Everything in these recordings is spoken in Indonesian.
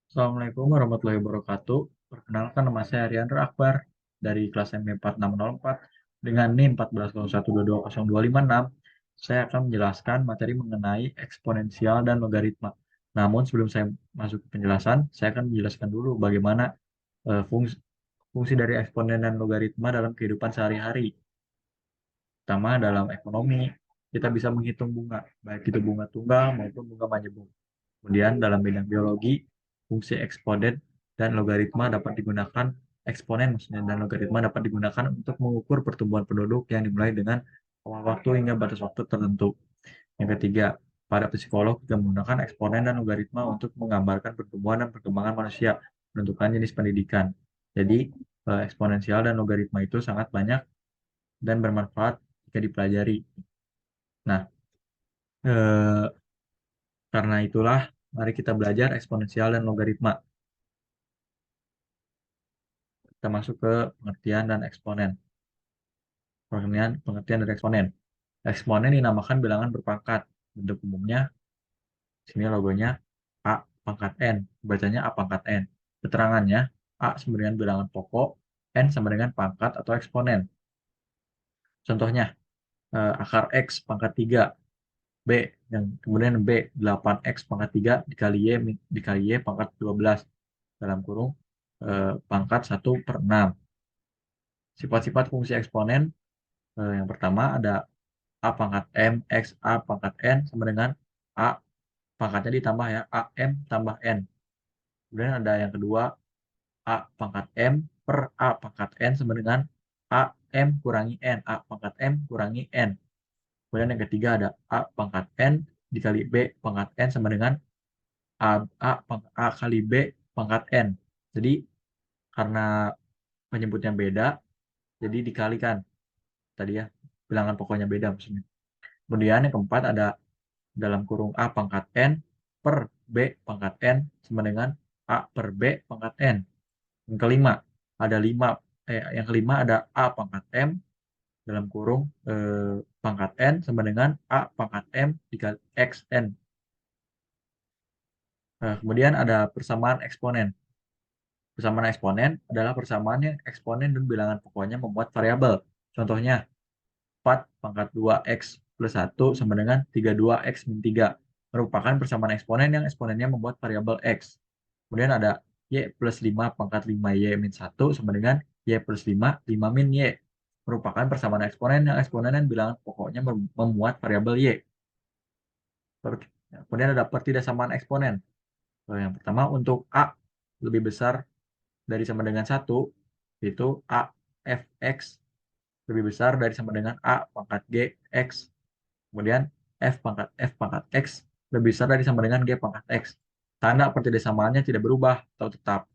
Assalamualaikum warahmatullahi wabarakatuh. Perkenalkan, nama saya Ariandra Akbar dari kelas MP4604 dengan NIM 1401220256. Saya akan menjelaskan materi mengenai eksponensial dan logaritma. Namun sebelum saya masuk ke penjelasan, saya akan menjelaskan dulu bagaimana fungsi, fungsi dari eksponen dan logaritma dalam kehidupan sehari-hari. Pertama, dalam ekonomi, kita bisa menghitung bunga, baik itu bunga tunggal maupun bunga majemuk. Kemudian dalam bidang biologi, fungsi eksponen dan logaritma dapat digunakan, eksponen maksudnya dan logaritma dapat digunakan untuk mengukur pertumbuhan penduduk yang dimulai dengan awal waktu hingga batas waktu tertentu. Yang ketiga, pada psikolog juga menggunakan eksponen dan logaritma untuk menggambarkan pertumbuhan dan perkembangan manusia, menentukan jenis pendidikan. Jadi, eksponensial dan logaritma itu sangat banyak dan bermanfaat jika dipelajari. Nah, eh, karena itulah, mari kita belajar eksponensial dan logaritma. Kita masuk ke pengertian dan eksponen. Pengertian dari eksponen. Eksponen dinamakan bilangan berpangkat. Bentuk umumnya, sini logonya A pangkat N. Bacanya A pangkat N. Keterangannya, A sama dengan bilangan pokok, N sama dengan pangkat atau eksponen. Contohnya, akar X pangkat 3, B, yang kemudian B, 8X pangkat 3 dikali Y pangkat 12, dalam kurung pangkat 1/6. Sifat-sifat fungsi eksponen, yang pertama ada A pangkat M X A pangkat N sama dengan A pangkatnya ditambah ya, A M tambah N. Kemudian ada yang kedua, A pangkat M per A pangkat N sama dengan A M kurangi N, A pangkat M kurangi N. Kemudian yang ketiga ada A pangkat N dikali B pangkat N sama dengan A kali B pangkat N. Jadi karena penyebutnya beda, jadi dikalikan tadi ya, bilangan pokoknya beda maksudnya. Kemudian yang keempat ada dalam kurung A pangkat N per B pangkat N sama dengan A per B pangkat N. Yang kelima ada yang kelima ada A pangkat M dalam kurung pangkat N sama dengan A pangkat M dikali XN. Kemudian ada persamaan eksponen. Persamaan eksponen adalah persamaan yang eksponen dan bilangan pokoknya membuat variabel. Contohnya, 4 pangkat 2x plus 1 sama dengan 32x min 3. Merupakan persamaan eksponen yang eksponennya membuat variabel x. Kemudian ada y plus 5 pangkat 5y min 1 sama dengan y plus 5, 5 min y. Merupakan persamaan eksponen yang eksponen dan bilangan pokoknya memuat variabel y. Kemudian ada pertidaksamaan eksponen. Yang pertama, untuk a lebih besar dari sama dengan 1, yaitu a fx lebih besar dari sama dengan a pangkat g x. Kemudian f pangkat x lebih besar dari sama dengan g pangkat x. Tanda pertidaksamannya tidak berubah atau tetap.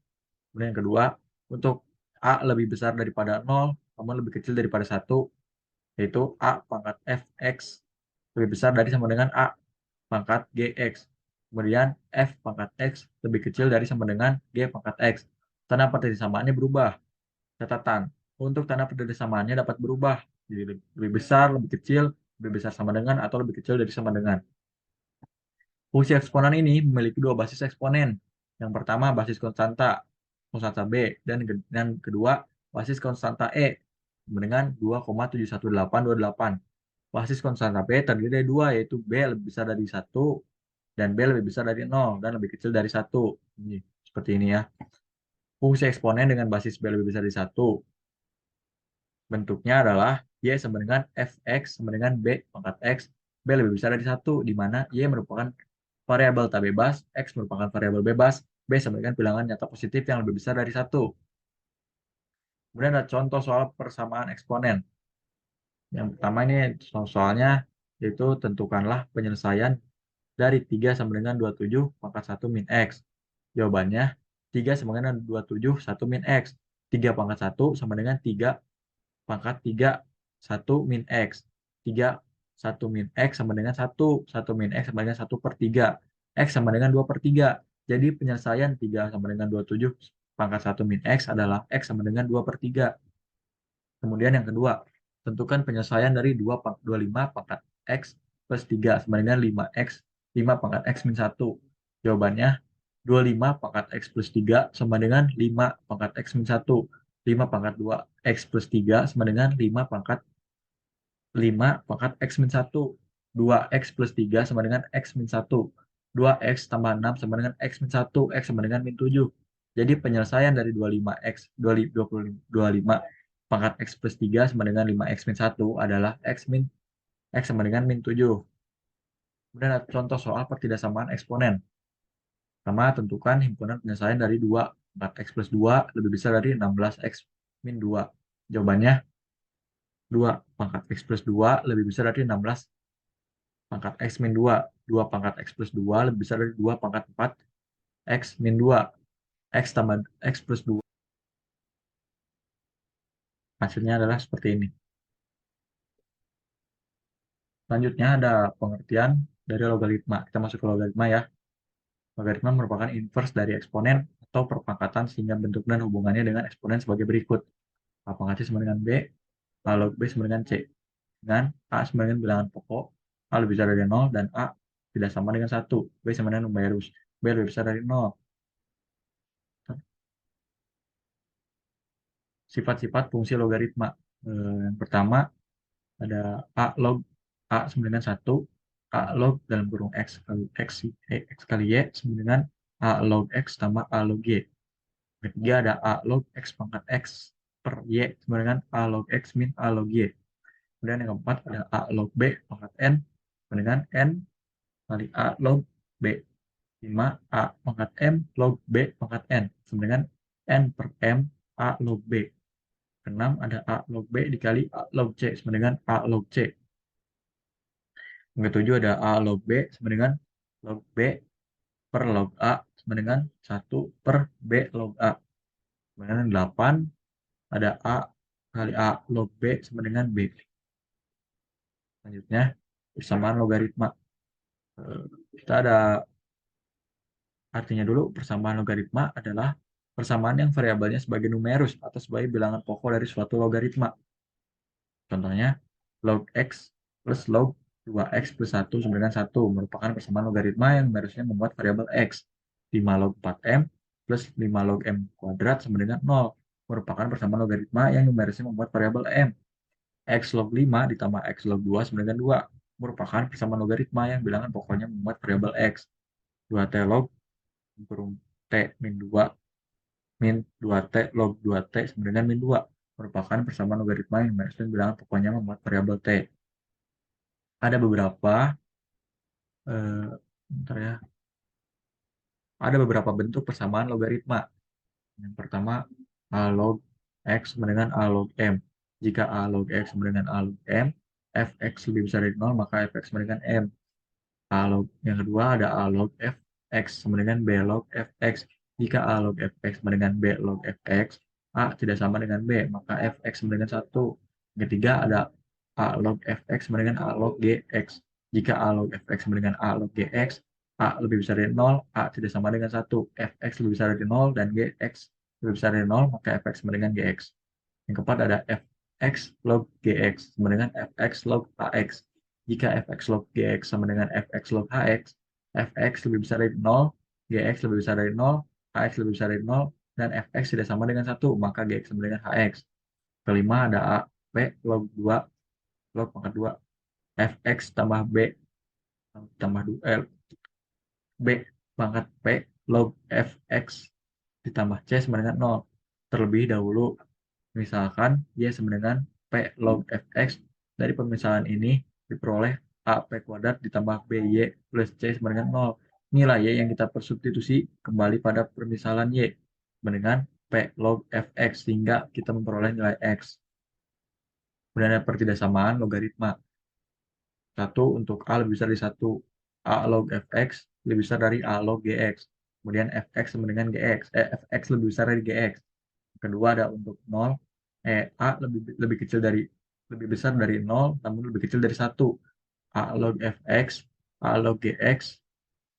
Kemudian yang kedua, untuk a lebih besar daripada 0, namun lebih kecil daripada 1, yaitu a pangkat fx lebih besar dari sama dengan a pangkat gx. Kemudian f pangkat x lebih kecil dari sama dengan g pangkat x. Tanda pertidaksamannya berubah. Catatan, untuk tanda pertidaksamannya dapat berubah. Jadi lebih besar, lebih kecil, lebih besar sama dengan, atau lebih kecil dari sama dengan. Fungsi eksponen ini memiliki dua basis eksponen. Yang pertama basis konstanta B, dan kedua basis konstanta E dengan 2,71828. Basis konstanta B terdiri dari dua, yaitu B lebih besar dari 1 dan B lebih besar dari 0 dan lebih kecil dari 1. Ini, seperti ini ya. Fungsi eksponen dengan basis B lebih besar dari 1 bentuknya adalah Y sama dengan Fx sama dengan B pangkat X. B lebih besar dari 1, di mana Y merupakan variabel tak bebas, X merupakan variabel bebas, B sama dengan bilangan nyata positif yang lebih besar dari 1. Kemudian ada contoh soal persamaan eksponen. Yang pertama ini soalnya, yaitu tentukanlah penyelesaian dari 3 sama dengan 27 pangkat 1 min X. Jawabannya, 3 sama dengan 27 1 min X. 3 pangkat 1 sama dengan 3 pangkat 3 1 min X. 3 1 min X sama dengan 1. 1 min X sama dengan 1/3. X sama dengan 2/3. Jadi penyelesaian 3 sama dengan 27 pangkat 1 min X adalah X sama dengan 2/3. Kemudian yang kedua, tentukan penyelesaian dari 25 pangkat X plus 3 sama dengan 5X, 5 pangkat X min 1. Jawabannya, 25 pangkat X plus 3 sama dengan 5 pangkat X min 1. 5 pangkat 2 X plus 3 sama dengan 5 pangkat X min 1. 2X plus 3 sama dengan X min 1. 2X tambah 6 sama dengan X min 1. X sama dengan min 7. Jadi penyelesaian dari 25X, 25 pangkat X plus 3 sama dengan 5X min 1 adalah X sama dengan min 7. Kemudian ada contoh soal pertidaksamaan eksponen. Pertama, tentukan himpunan penyelesaian dari 2 4X plus 2 lebih besar dari 16X min 2. Jawabannya 2 pangkat X plus 2 lebih besar dari 16 pangkat X min 2. 2 pangkat X plus 2 lebih besar dari 2 pangkat 4 X min 2. X tambah X plus 2. Hasilnya adalah seperti ini. Selanjutnya ada pengertian dari logaritma. Kita masuk ke logaritma ya. Logaritma merupakan inverse dari eksponen atau perpangkatan sehingga bentuk dan hubungannya dengan eksponen sebagai berikut. A pangkat C sama dengan B, A log B sama dengan C. Dengan A sama dengan bilangan pokok, A lebih besar dari 0, dan A tidak sama dengan 1. B sama dengan numerus, B lebih besar dari 0. Sifat-sifat fungsi logaritma. Yang pertama, ada A sama dengan 1, A log dalam kurung X kali Y sama dengan A log X tambah A log Y. Ketiga ada A log X pangkat X per Y sama dengan A log X min A log Y. Kemudian yang keempat ada A log B pangkat N sama dengan N kali A log B. 5 A pangkat M log B pangkat N sama dengan N per M A log B. Keenam ada A log B dikali A log C sama dengan A log C. Yang ketujuh ada A log B sama dengan log B per log A sama dengan 1 per B log A. Kemudian yang 8 ada A kali A log B sama dengan B. Selanjutnya, persamaan logaritma. Eh, Kita ada artinya dulu, persamaan logaritma adalah persamaan yang variabelnya sebagai numerus atau sebagai bilangan pokok dari suatu logaritma. Contohnya, log X plus log 2X plus 1 sama dengan 1 merupakan persamaan logaritma yang numerusnya membuat variabel X. 5 log 4M plus 5 log M kuadrat sama dengan 0 merupakan persamaan logaritma yang numerusnya membuat variabel M. X log 5 ditambah X log 2 sama dengan 2 merupakan persamaan logaritma yang bilangan pokoknya membuat variabel X. 2T log kurung T min 2 min 2T log 2T sama dengan min 2 merupakan persamaan logaritma yang numerusnya bilangan pokoknya membuat variabel T. Ada beberapa bentar ya. Ada beberapa bentuk persamaan logaritma. Yang pertama, A log X sama dengan A log M. Jika A log X sama dengan A log M, fx lebih besar dari 0, maka fx sama dengan M. A log yang kedua ada A log fx sama dengan B log fx. Jika A log fx sama dengan B log fx, A tidak sama dengan B, maka fx sama dengan 1. Yang ketiga ada A log fx sama dengan A log gx. Jika A log fx sama dengan A log gx, A lebih besar dari 0, A tidak sama dengan 1. Fx lebih besar dari 0 dan gx lebih besar dari 0, maka fx sama dengan gx. Yang keempat ada fx log gx sama dengan fx log hx. Jika fx log gx sama dengan fx log hx, fx lebih besar dari 0, gx lebih besar dari 0, hx lebih besar dari 0, dan fx tidak sama dengan 1, maka gx sama dengan hx. Kelima ada a, b log 2, log pangkat 2, fx tambah b tambah 2, b pangkat p log fx ditambah c sama dengan 0. Terlebih dahulu, misalkan y sama dengan p log fx. Dari pemisahan ini diperoleh ap kuadrat ditambah by plus c sama dengan 0. Nilai y yang kita persubstitusi kembali pada permisalan y sama dengan p log fx sehingga kita memperoleh nilai x. Kemudian ada pertidaksamaan logaritma. 1 untuk a lebih besar dari 1. A log fx lebih besar dari a log gx. Kemudian fx sama dengan gx. Fx lebih besar dari gx. Kedua ada untuk 0. A lebih kecil dari lebih besar dari 0 namun lebih kecil dari 1. A log fx, A log gx,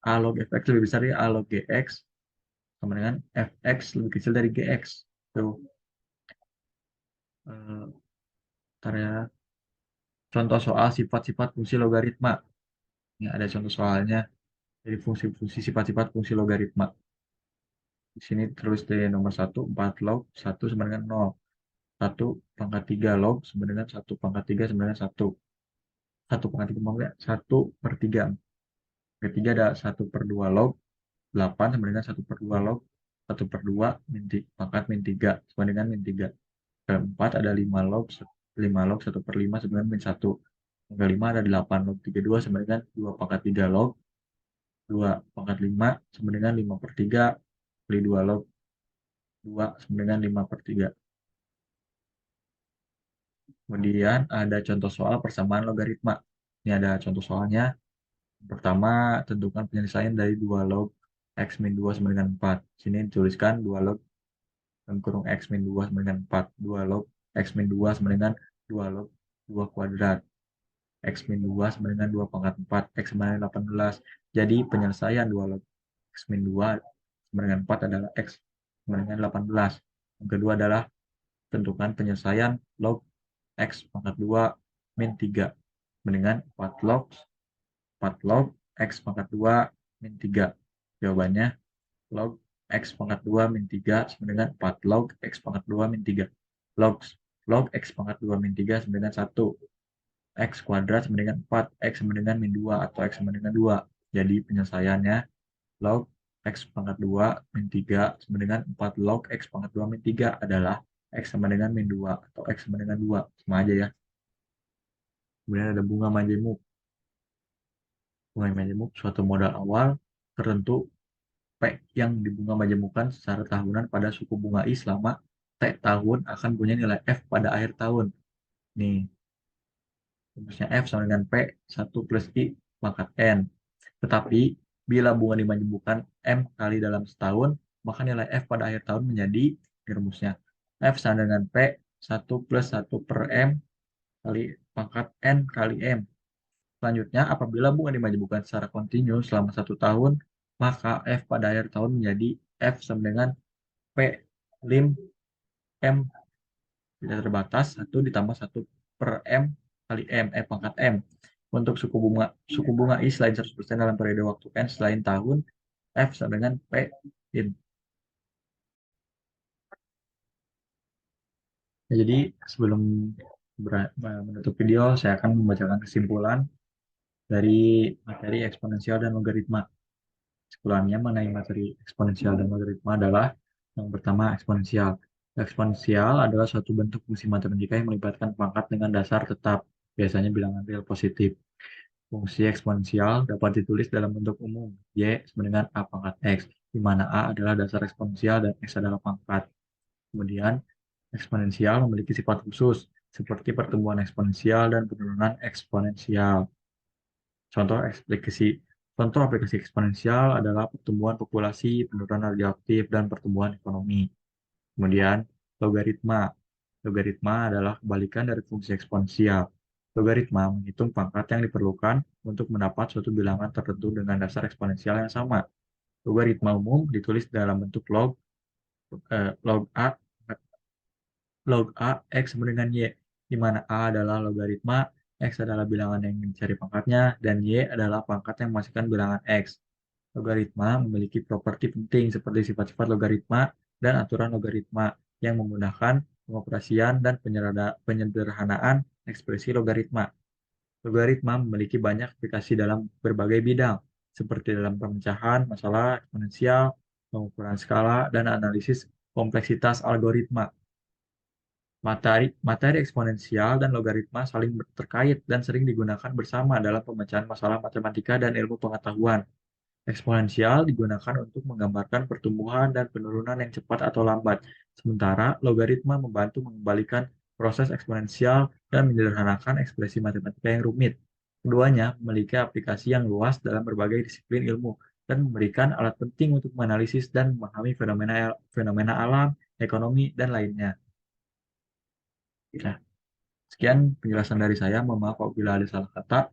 A log fx lebih besar dari A log gx sama dengan fx lebih kecil dari gx. Tuh. Ntar ya. Contoh soal sifat-sifat fungsi logaritma. Ini ada contoh soalnya dari fungsi-fungsi sifat-sifat fungsi logaritma. Di sini terus dari nomor satu 4 log 1 sama dengan 0. 1 pangkat 3 log sama dengan 1 pangkat 3 sama dengan 1. 1 pangkat 3 mau nggak? 1 per 3. Ketiga ada 1/2 log 8 sama dengan 1/2 log 1/2 pangkat min 3 sama dengan min 3. Keempat ada 5 log 1/5 sama dengan min 1. Yang kelima ada 8 log 32 sama dengan 2 pangkat 3 log 2 pangkat 5 sama dengan 5/3 kali 2 log 2 sama dengan 5/3. Kemudian ada contoh soal persamaan logaritma. Ini ada contoh soalnya. Pertama, tentukan penyelesaian dari 2 log x min 2 sama dengan 4. Sini dituliskan 2 log dalam kurung x min 2 sama dengan 4. 2 log x min 2 sama dengan 2 log 2 kuadrat. X min 2 sama dengan 2 pangkat 4. X sama dengan 18. Jadi penyelesaian 2 log x min 2 sama dengan 4 adalah x sama dengan 18. Yang kedua adalah tentukan penyelesaian log x pangkat 2 min 3 sama dengan 4 log x pangkat 2 min 3. Jawabannya log x pangkat 2 min 3 sama dengan 4 log x pangkat 2 min 3. Log, log x pangkat 2 min 3 sama dengan 1. X kuadrat sama dengan 4. X sama dengan min 2 atau X sama dengan 2. Jadi penyelesaiannya log X pangkat 2 min 3 sama dengan 4 log X pangkat 2 min 3 adalah X sama dengan min 2 atau X sama dengan 2. Sama aja ya. Kemudian ada bunga majemuk. Bunga majemuk suatu modal awal tertentu P yang dibunga majemukan secara tahunan pada suku bunga I selama T tahun akan punya nilai F pada akhir tahun. Nih, rumusnya F sama dengan P 1 plus I pangkat N. Tetapi bila bunga dimajemukkan M kali dalam setahun, maka nilai F pada akhir tahun menjadi rumusnya F sama dengan P 1 plus 1 per M kali pangkat N kali M. Selanjutnya, apabila bunga dimajemukkan secara kontinu selama 1 tahun, maka F pada akhir tahun menjadi F sama dengan P lim M tidak terbatas 1 ditambah 1 per M kali M, pangkat M. Untuk suku bunga I selain 100% dalam periode waktu N selain tahun, F sama dengan P in. Ya, jadi sebelum menutup video, saya akan membacakan kesimpulan dari materi eksponensial dan logaritma. Kesimpulannya mengenai materi eksponensial dan logaritma adalah yang pertama eksponensial. Eksponensial adalah suatu bentuk fungsi matematika yang melibatkan pangkat dengan dasar tetap, biasanya bilangan real positif. Fungsi eksponensial dapat ditulis dalam bentuk umum, Y sama dengan A pangkat X, di mana A adalah dasar eksponensial dan X adalah pangkat. Kemudian, eksponensial memiliki sifat khusus, seperti pertumbuhan eksponensial dan penurunan eksponensial. Contoh aplikasi Contoh aplikasi eksponensial adalah pertumbuhan populasi, penurunan radioaktif, dan pertumbuhan ekonomi. Kemudian, logaritma. Logaritma adalah kebalikan dari fungsi eksponensial. Logaritma menghitung pangkat yang diperlukan untuk mendapat suatu bilangan tertentu dengan dasar eksponensial yang sama. Logaritma umum ditulis dalam bentuk log A log A X sama dengan Y, di mana A adalah logaritma, X adalah bilangan yang ingin dicari pangkatnya, dan Y adalah pangkat yang menghasilkan bilangan X. Logaritma memiliki properti penting seperti sifat-sifat logaritma dan aturan logaritma yang memudahkan pengoperasian dan penyederhanaan ekspresi logaritma. Logaritma memiliki banyak aplikasi dalam berbagai bidang, seperti dalam pemecahan masalah eksponensial, pengukuran skala, dan analisis kompleksitas algoritma. Materi eksponensial dan logaritma saling terkait dan sering digunakan bersama dalam pemecahan masalah matematika dan ilmu pengetahuan. Eksponensial digunakan untuk menggambarkan pertumbuhan dan penurunan yang cepat atau lambat, sementara logaritma membantu mengembalikan proses eksponensial dan menyederhanakan ekspresi matematika yang rumit. Keduanya memiliki aplikasi yang luas dalam berbagai disiplin ilmu dan memberikan alat penting untuk menganalisis dan memahami fenomena fenomena alam, ekonomi, dan lainnya. Nah, sekian penjelasan dari saya. Mohon maaf apabila ada salah kata.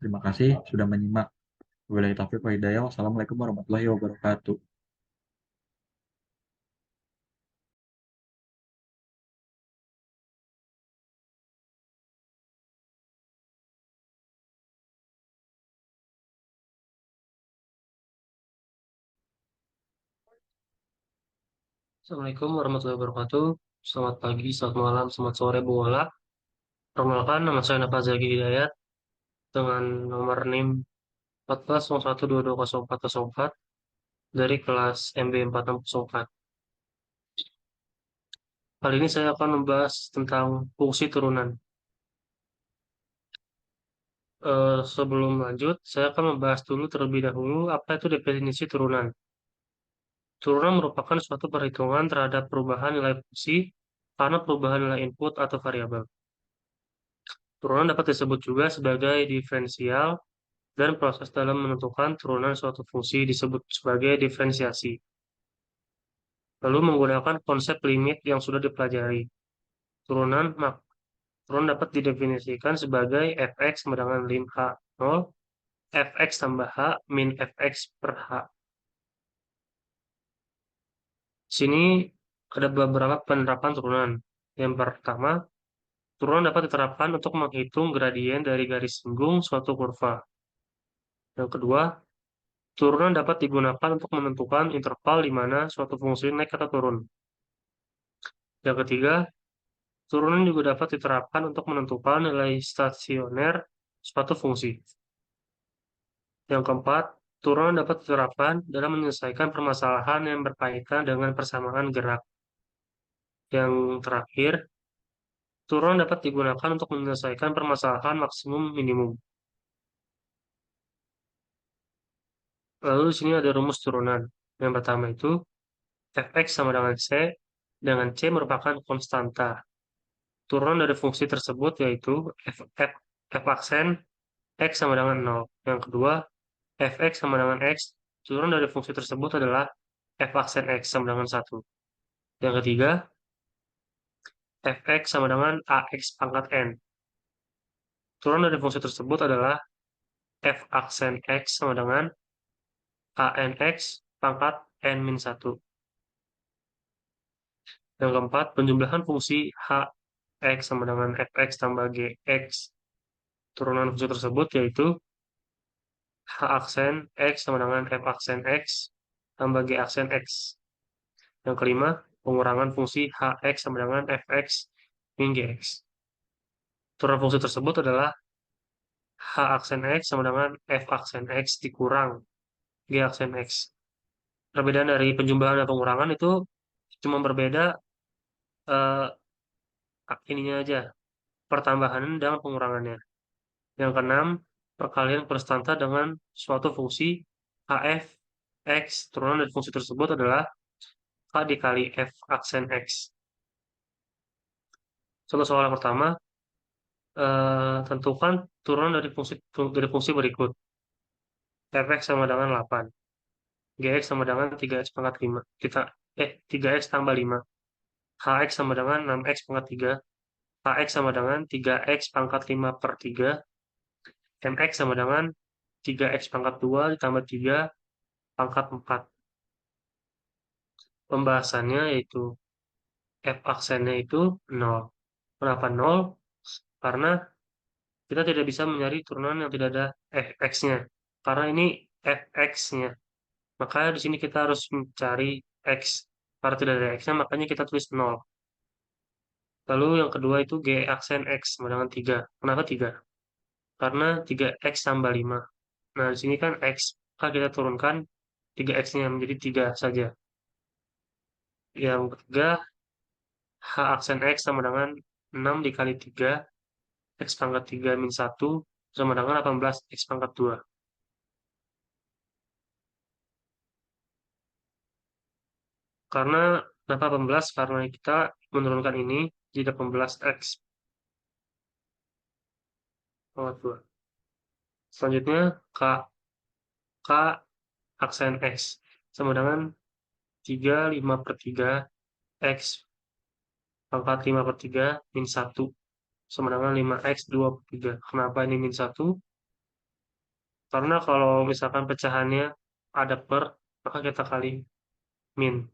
Terima kasih sudah menyimak. Wabillahi taufiq wa hidayah. Wassalamualaikum warahmatullahi wabarakatuh. Assalamualaikum warahmatullahi wabarakatuh. Selamat pagi, selamat malam, selamat sore, Bu Ola. Perkenalkan, nama saya Nafas Zaki Hidayat dengan nomor NIM 1401220404 dari kelas MB 4604. Kali ini saya akan membahas tentang fungsi turunan. Sebelum lanjut, saya akan membahas dulu terlebih dahulu apa itu definisi turunan. Turunan merupakan suatu perhitungan terhadap perubahan nilai fungsi karena perubahan nilai input atau variabel. Turunan dapat disebut juga sebagai diferensial dan proses dalam menentukan turunan suatu fungsi disebut sebagai diferensiasi. Lalu menggunakan konsep limit yang sudah dipelajari. Turunan turunan dapat didefinisikan sebagai fx sama dengan lim h0, fx tambah h min fx per h. Sini ada beberapa penerapan turunan. Yang pertama, turunan dapat diterapkan untuk menghitung gradien dari garis singgung suatu kurva. Yang kedua, turunan dapat digunakan untuk menentukan interval di mana suatu fungsi naik atau turun. Yang ketiga, turunan juga dapat diterapkan untuk menentukan nilai stasioner suatu fungsi. Yang keempat, turunan dapat diterapkan dalam menyelesaikan permasalahan yang berkaitan dengan persamaan gerak. Yang terakhir, turunan dapat digunakan untuk menyelesaikan permasalahan maksimum minimum. Lalu di sini ada rumus turunan. Yang pertama itu fx sama dengan c, dengan c merupakan konstanta. Turunan dari fungsi tersebut yaitu f aksen x sama dengan 0. Yang kedua, fx sama dengan x, turunan dari fungsi tersebut adalah f aksen x sama dengan 1. Yang ketiga, fx sama dengan ax pangkat n. Turunan dari fungsi tersebut adalah f aksen x sama dengan anx pangkat n min 1. Yang keempat, penjumlahan fungsi h x sama dengan fx tambah gx. Turunan fungsi tersebut yaitu h aksen x sama dengan f aksen x tambah g aksen x. Yang kelima, pengurangan fungsi hx sama dengan fx min gx. Turunan fungsi tersebut adalah h aksen x sama dengan f aksen x dikurang g aksen x. Perbedaan dari penjumlahan dan pengurangan itu cuma berbeda eh, ininya aja, pertambahan dan pengurangannya. Yang keenam, perkalian konstanta dengan suatu fungsi hf x. Turunan dari fungsi tersebut adalah k dikali f aksen x. Contoh soal yang pertama, tentukan turunan dari fungsi berikut. Fx sama dengan 8. Gx sama dengan 3x pangkat 5. 3x tambah 5. Hx sama dengan 6x pangkat 3. Hx sama dengan 3x pangkat 5 per 3. Mx sama dengan 3x pangkat 2 ditambah 3 pangkat 4. Pembahasannya yaitu f aksennya itu 0. Kenapa 0? Karena kita tidak bisa mencari turunan yang tidak ada fx-nya. Karena ini fx-nya. Maka di sini kita harus mencari x. Karena tidak ada x-nya, makanya kita tulis 0. Lalu yang kedua itu g aksen x sama dengan 3. Kenapa 3? Karena 3x tambah 5. Nah, di sini kan x, maka kita turunkan 3x-nya menjadi 3 saja. Yang ketiga, h aksen x sama dengan 6 dikali 3, x pangkat 3 min 1, sama dengan 18 x pangkat 2. Karena kenapa 18? Karena kita menurunkan ini jadi 18x pangkat 2. Selanjutnya, k aksen x sama dengan 3, 5 per 3, x pangkat 5 per 3 min 1 sama dengan 5x 2 per 3. Kenapa ini min 1? Karena kalau misalkan pecahannya ada per, maka kita kali min.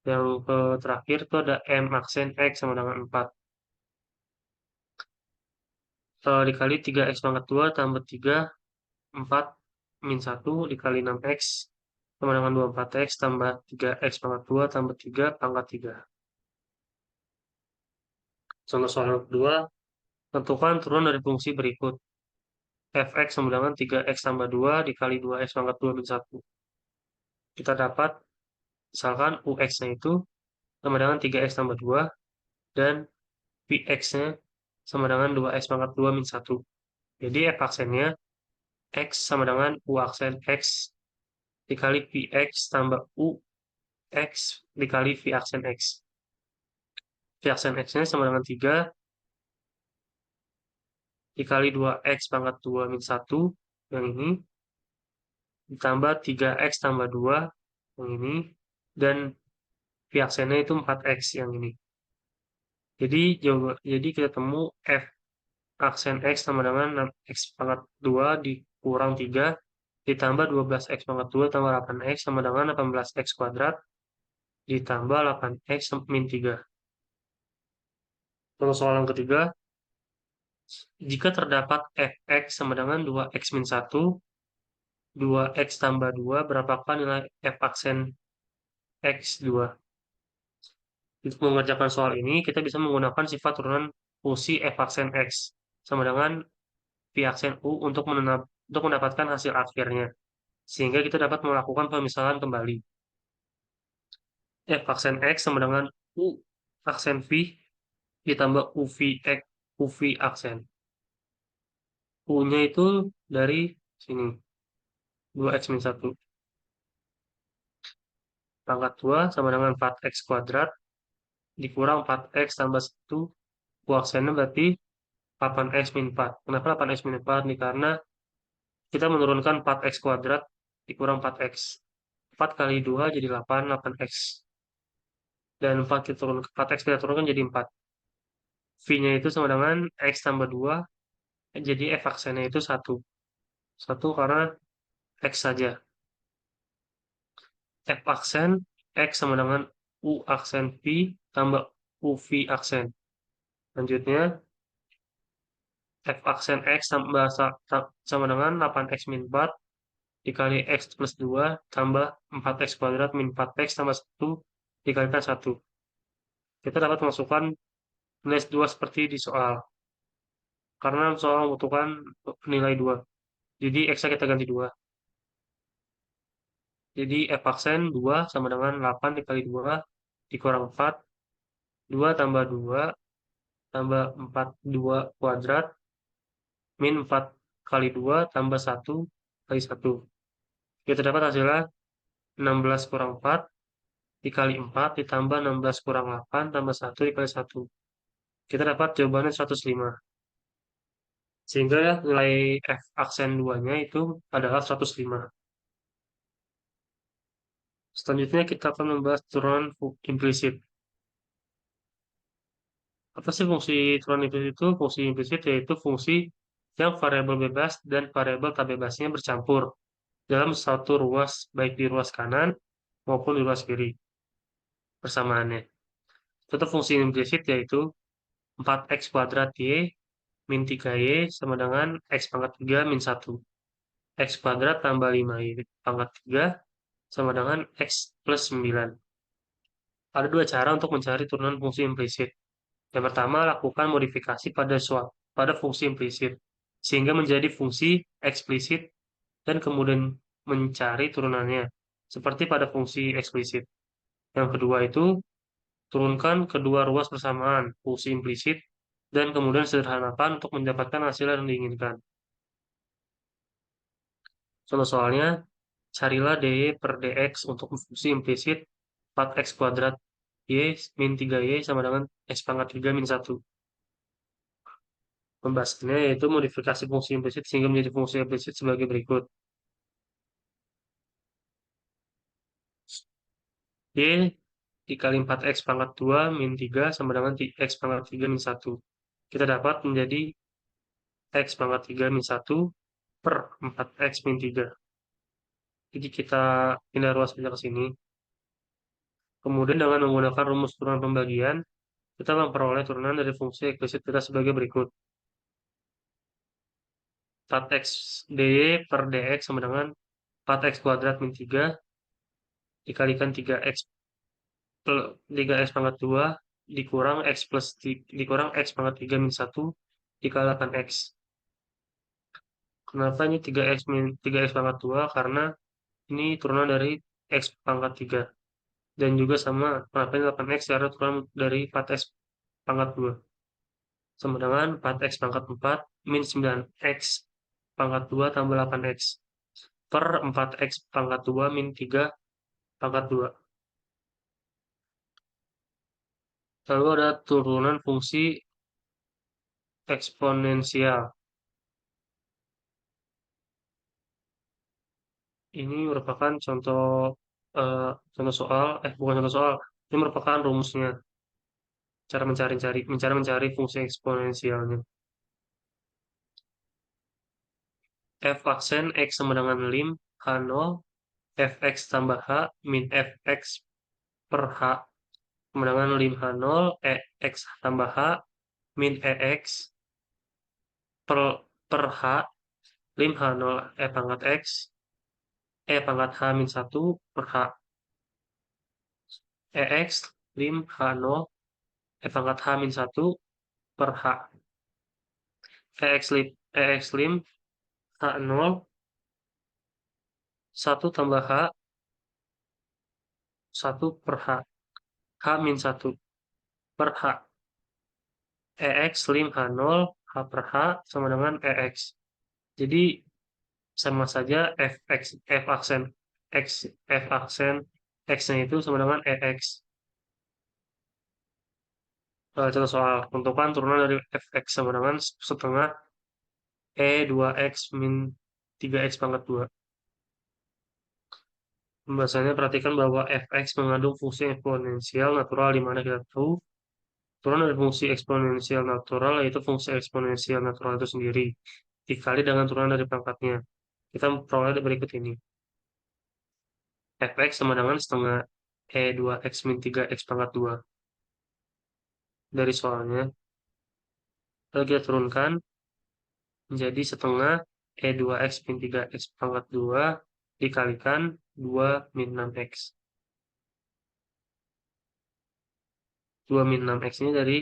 Yang terakhir itu ada m aksen x sama dengan 4. Dikali 3x pangkat 2 tambah 3, 4 min 1 dikali 6x sama dengan 24x tambah 3x pangkat 2 tambah 3 pangkat 3. Contoh soal kedua, tentukan turunan dari fungsi berikut. Fx sama dengan 3x tambah 2 dikali 2x pangkat 2 min 1. Kita dapat, misalkan ux-nya itu sama dengan 3x tambah 2, dan px-nya sama dengan 2x pangkat 2 min 1. Jadi f aksennya x sama dengan u aksen x dikali px tambah ux dikali v aksen x. V aksen x-nya sama dengan 3 dikali 2x pangkat 2 min 1 yang ini, ditambah 3x tambah 2 yang ini, dan V aksennya itu 4x yang ini. Jadi kita temu F aksen X sama dengan 6x pangkat 2 dikurang 3 ditambah 12x pangkat 2 tambah 8x sama dengan 18x kuadrat ditambah 8x min 3. Untuk soal yang ketiga, jika terdapat fx sama dengan 2x min 1, 2x tambah 2, berapakah nilai f aksen x2? Untuk mengerjakan soal ini, kita bisa menggunakan sifat turunan fungsi f aksen x sama dengan v aksen u untuk mendapatkan hasil akhirnya. Sehingga kita dapat melakukan pemisahan kembali. F aksen x sama dengan u aksen v ditambah uv aksen. U-nya itu dari sini, 2x min 1. Pangkat 2 sama dengan 4x kuadrat dikurang 4x tambah 1. U aksennya berarti 8x min 4. Kenapa 8x min 4? Ini karena kita menurunkan 4x kuadrat dikurang 4x. 4 kali 2 jadi 8, 8x. Dan 4x kita turunkan jadi 4. V-nya itu sama dengan x tambah 2, jadi F aksennya itu 1. 1 karena x saja. F aksen x sama dengan U aksen V tambah UV aksen. Selanjutnya, F aksen x sama dengan 8x min 4 dikali x plus 2 tambah 4x kuadrat min 4x tambah 1 dikalikan 1. Kita dapat masukkan nilai 2 seperti di soal. Karena soal membutuhkan nilai 2. Jadi x-nya kita ganti 2. Jadi F aksen 2 sama dengan 8 dikali 2 dikurang 4. 2 tambah 2 tambah 4, 2 kuadrat min 4 kali 2 tambah 1 kali 1. Kita dapat hasilnya 16 kurang 4 dikali 4 ditambah 16 kurang 8 tambah 1 dikali 1. Kita dapat jawabannya 105. Sehingga nilai F aksen 2-nya itu adalah 105. Selanjutnya kita akan membahas turunan implisit. Apa sih fungsi turunan implisit itu? Fungsi implisit yaitu fungsi yang variabel bebas dan variabel tak bebasnya bercampur dalam satu ruas, baik di ruas kanan maupun di ruas kiri persamaannya. Contoh fungsi implisit yaitu 4x kuadrat y min 3y sama dengan x pangkat 3 min 1. X kuadrat tambah 5y pangkat 3 sama dengan x plus 9. Ada dua cara untuk mencari turunan fungsi implisit. Yang pertama, lakukan modifikasi pada fungsi implisit, sehingga menjadi fungsi eksplisit dan kemudian mencari turunannya, seperti pada fungsi eksplisit. Yang kedua itu, turunkan kedua ruas persamaan, fungsi implisit, dan kemudian sederhanakan untuk mendapatkan hasil yang diinginkan. Contoh soalnya, carilah dy per dx untuk fungsi implisit 4x kuadrat y min 3y sama dengan x pangkat 3 min 1. Pembahasannya yaitu modifikasi fungsi implisit sehingga menjadi fungsi implisit sebagai berikut. Y dikali 4x pangkat 2 min 3 sama dengan x pangkat 3 min 1. Kita dapat menjadi x pangkat 3 min 1 per 4x min 3. Jadi kita pindah ruas pindah ke sini. Kemudian dengan menggunakan rumus turunan pembagian, kita memperoleh turunan dari fungsi implisit kita sebagai berikut. 4x dy per dx sama dengan 4x kuadrat min 3 dikalikan 3x pangkat 2 dikurang x plus dikurang x pangkat 3 min 1 dikalikan x. Kenapa ini 3x pangkat 2? Karena ini turunan dari x pangkat 3. Dan juga sama, kenapa ini 8x? Karena turunan dari 4x pangkat 2. Sama dengan 4x pangkat 4 min 9x pangkat 2 tambah 8x per 4x pangkat 2 min 3 pangkat 2. Lalu ada turunan fungsi eksponensial. Ini merupakan contoh soal, bukan contoh soal, ini merupakan rumusnya, cara mencari fungsi eksponensialnya. F aksen x sama dengan lim H0, fx tambah h min fx per h sama dengan lim H0, x tambah h min ex per, per h lim H0 pangkat x pangkat h min 1 per h ex lim H0 pangkat h min 1 per h ex lim H0 1 tambah h 1 per h h min 1 per h ex lim H0 h per h sama dengan ex. Jadi sama saja f aksen x f aksen x-nya itu sama dengan ex. Contoh soal tentukan turunan dari fx sama dengan setengah 2x min 3x pangkat 2. Pembahasannya perhatikan bahwa fx mengandung fungsi eksponensial natural di mana kita tahu turunan dari fungsi eksponensial natural yaitu fungsi eksponensial natural itu sendiri dikali dengan turunan dari pangkatnya. Kita peroleh berikut ini. Fx sama dengan setengah 2x min 3x pangkat 2 dari soalnya. Lalu kita turunkan menjadi setengah 2x min 3x pangkat 2 dikalikan 2 min 6x. 2 min 6x ini dari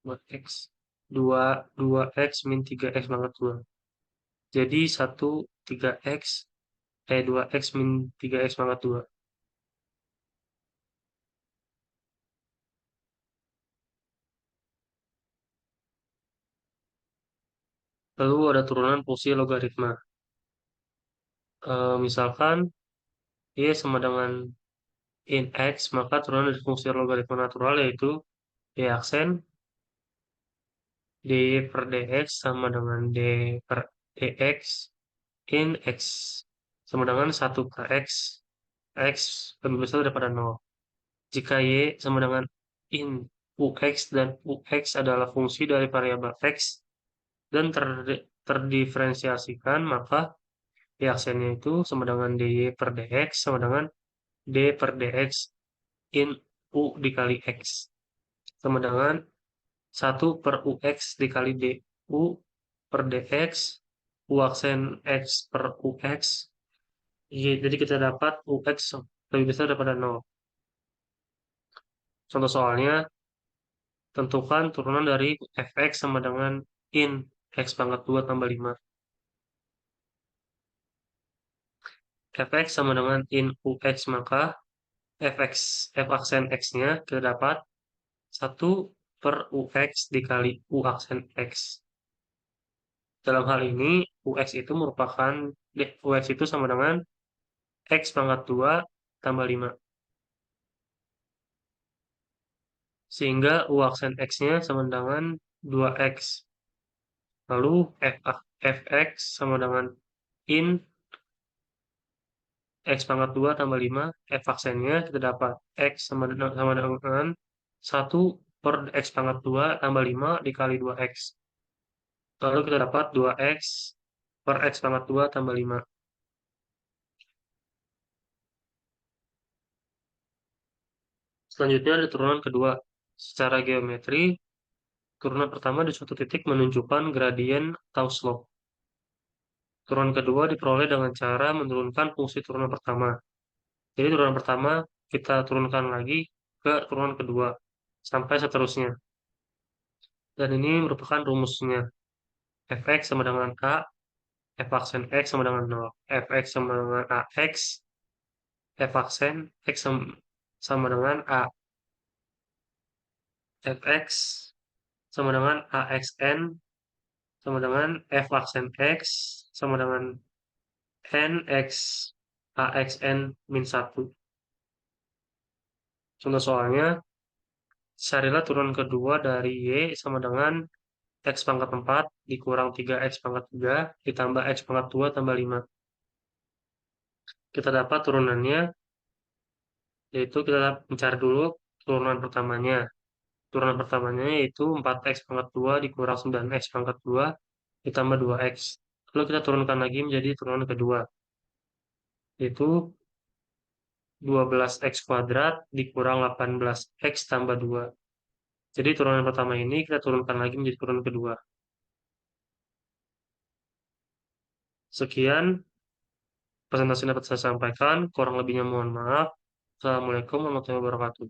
2x. 2x min 3x pangkat 2. Jadi 2x min 3x pangkat 2. Lalu ada turunan fungsi logaritma. Misalkan y sama dengan in x, maka turunan dari fungsi logaritma natural yaitu d aksen d per dx sama dengan d per dx in x sama dengan 1 per x lebih besar daripada 0. Jika y sama dengan in ux dan ux adalah fungsi dari variabel x dan terdiferensiasikan, maka y aksennya itu sama dengan dy per dx sama dengan d per dx in u dikali x sama dengan 1 per ux dikali du per dx u aksen x per ux. Jadi kita dapat ux lebih besar daripada 0. Contoh soalnya, tentukan turunan dari fx sama dengan in x pangkat 2 tambah 5. Fx sama dengan in ux, maka f aksen x-nya kita dapat 1 per ux dikali u aksen x. Dalam hal ini, ux itu merupakan, ux itu sama dengan x pangkat 2 tambah 5. Sehingga u aksen x-nya sama dengan 2x. Lalu fx sama dengan in x pangkat 2 tambah 5, f aksennya kita dapat x sama dengan 1 per x pangkat 2 tambah 5 dikali 2x. Lalu kita dapat 2x per x pangkat 2 tambah 5. Selanjutnya ada turunan kedua. Secara geometri, turunan pertama di suatu titik menunjukkan gradien atau slope. Turunan kedua diperoleh dengan cara menurunkan fungsi turunan pertama. Jadi turunan pertama kita turunkan lagi ke turunan kedua, sampai seterusnya. Dan ini merupakan rumusnya. Fx sama dengan A, f aksen X sama dengan 0. Fx sama dengan AX, f aksen X sama dengan A. Fx sama dengan AXN sama dengan f aksen X sama dengan NX AXN min 1. Contoh soalnya, carilah turunan kedua dari Y sama dengan X pangkat 4 dikurang 3X pangkat 3 ditambah X pangkat 2 tambah 5. Kita dapat turunannya, yaitu kita mencari dulu turunan pertamanya. Turunan pertamanya yaitu 4X pangkat 2 dikurang 9X pangkat 2 ditambah 2X. Lalu kita turunkan lagi menjadi turunan kedua, yaitu 12X kuadrat dikurang 18X tambah 2. Jadi turunan pertama ini kita turunkan lagi menjadi turunan kedua. Sekian presentasi yang dapat saya sampaikan, kurang lebihnya mohon maaf. Assalamualaikum warahmatullahi wabarakatuh.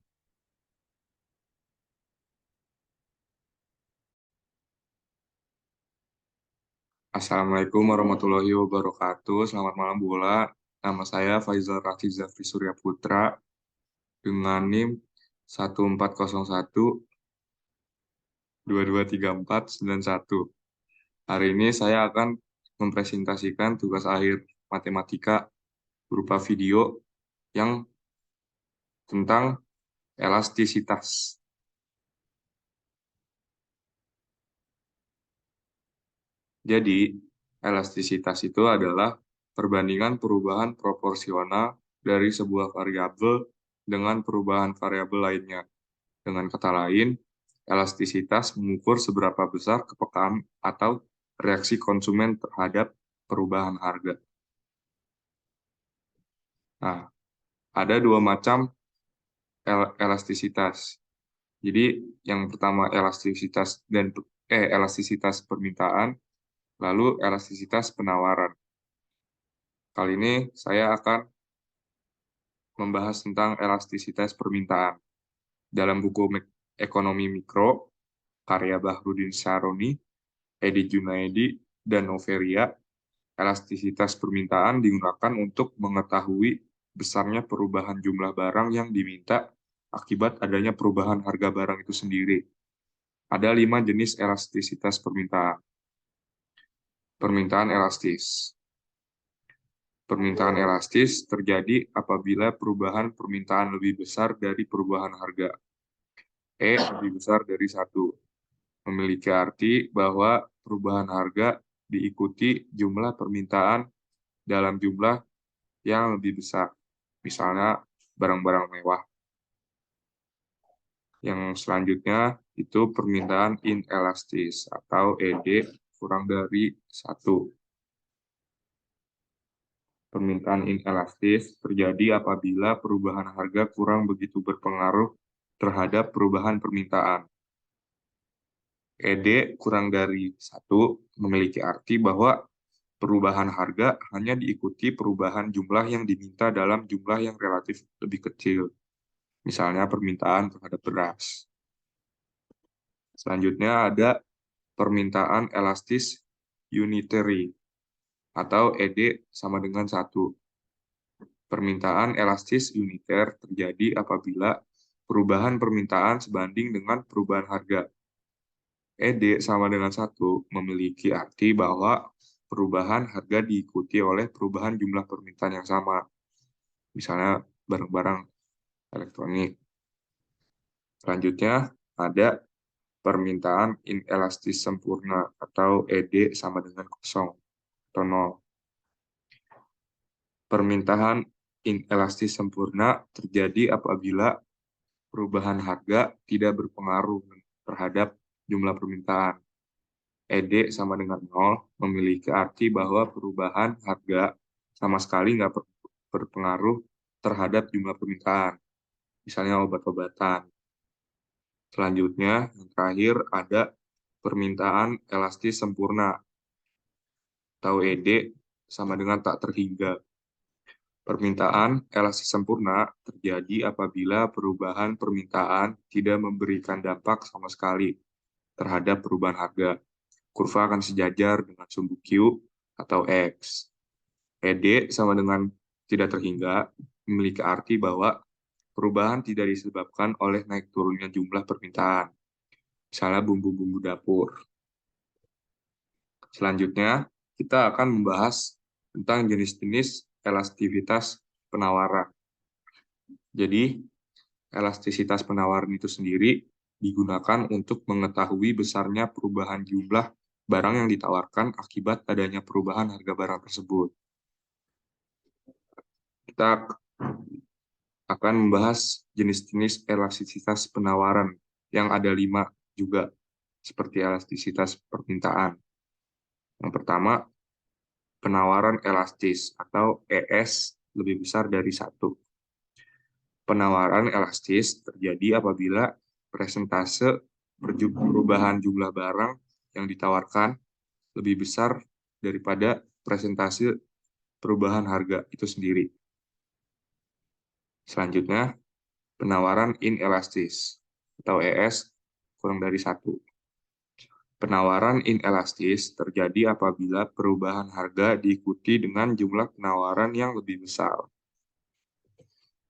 Assalamualaikum warahmatullahi wabarakatuh. Selamat malam Bola. Nama saya Faizal Raffi Zafri Surya Putra dengan NIM 1401 2234991. Hari ini saya akan mempresentasikan tugas akhir matematika berupa video yang tentang elastisitas. Jadi, elastisitas itu adalah perbandingan perubahan proporsional dari sebuah variabel dengan perubahan variabel lainnya. Dengan kata lain, elastisitas mengukur seberapa besar kepekaan atau reaksi konsumen terhadap perubahan harga. Nah, ada dua macam elastisitas. Jadi, yang pertama elastisitas permintaan, lalu elastisitas penawaran. Kali ini saya akan membahas tentang elastisitas permintaan. Dalam buku Ekonomi Mikro, karya Bahrudin Syaroni, Edi Junaedi, dan Noveria, elastisitas permintaan digunakan untuk mengetahui besarnya perubahan jumlah barang yang diminta akibat adanya perubahan harga barang itu sendiri. Ada 5 jenis elastisitas permintaan. Permintaan elastis. Permintaan elastis terjadi apabila perubahan permintaan lebih besar dari perubahan harga. Lebih besar dari 1. Memiliki arti bahwa perubahan harga diikuti jumlah permintaan dalam jumlah yang lebih besar. Misalnya barang-barang mewah. Yang selanjutnya itu permintaan inelastis atau ED kurang dari 1. Permintaan inelastis terjadi apabila perubahan harga kurang begitu berpengaruh terhadap perubahan permintaan. ED kurang dari 1 memiliki arti bahwa perubahan harga hanya diikuti perubahan jumlah yang diminta dalam jumlah yang relatif lebih kecil. Misalnya permintaan terhadap beras. Selanjutnya ada permintaan elastis unitary atau ED sama dengan 1. Permintaan elastis uniter terjadi apabila perubahan permintaan sebanding dengan perubahan harga. ED sama dengan 1 memiliki arti bahwa perubahan harga diikuti oleh perubahan jumlah permintaan yang sama. Misalnya barang-barang elektronik. Selanjutnya ada permintaan inelastis sempurna atau ED sama dengan 0 atau 0. Permintaan inelastis sempurna terjadi apabila perubahan harga tidak berpengaruh terhadap jumlah permintaan. ED sama dengan 0 memiliki arti bahwa perubahan harga sama sekali nggak berpengaruh terhadap jumlah permintaan. Misalnya obat-obatan. Selanjutnya, yang terakhir ada permintaan elastis sempurna atau ED sama dengan tak terhingga. Permintaan elastis sempurna terjadi apabila perubahan permintaan tidak memberikan dampak sama sekali terhadap perubahan harga. Kurva akan sejajar dengan sumbu Q atau X. ED sama dengan tidak terhingga memiliki arti bahwa perubahan tidak disebabkan oleh naik turunnya jumlah permintaan, misalnya bumbu-bumbu dapur. Selanjutnya, kita akan membahas tentang jenis-jenis elastisitas penawaran. Jadi, elastisitas penawaran itu sendiri digunakan untuk mengetahui besarnya perubahan jumlah barang yang ditawarkan akibat adanya perubahan harga barang tersebut. Kita akan membahas jenis-jenis elastisitas penawaran yang ada 5 juga, seperti elastisitas permintaan. Yang pertama, penawaran elastis atau ES lebih besar dari 1. Penawaran elastis terjadi apabila persentase perubahan jumlah barang yang ditawarkan lebih besar daripada persentase perubahan harga itu sendiri. Selanjutnya, penawaran inelastis atau ES kurang dari 1. Penawaran inelastis terjadi apabila perubahan harga diikuti dengan jumlah penawaran yang lebih besar.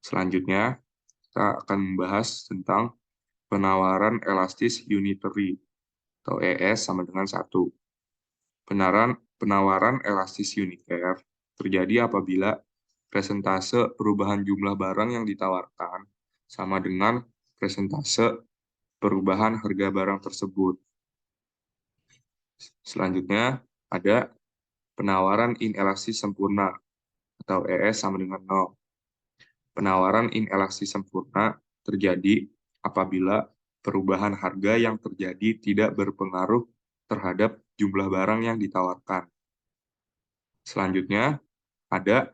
Selanjutnya, kita akan membahas tentang penawaran elastis unitary atau ES sama dengan 1. Penawaran elastis uniter terjadi apabila persentase perubahan jumlah barang yang ditawarkan sama dengan persentase perubahan harga barang tersebut. Selanjutnya, ada penawaran inelastis sempurna atau ES sama dengan 0. Penawaran inelastis sempurna terjadi apabila perubahan harga yang terjadi tidak berpengaruh terhadap jumlah barang yang ditawarkan. Selanjutnya, ada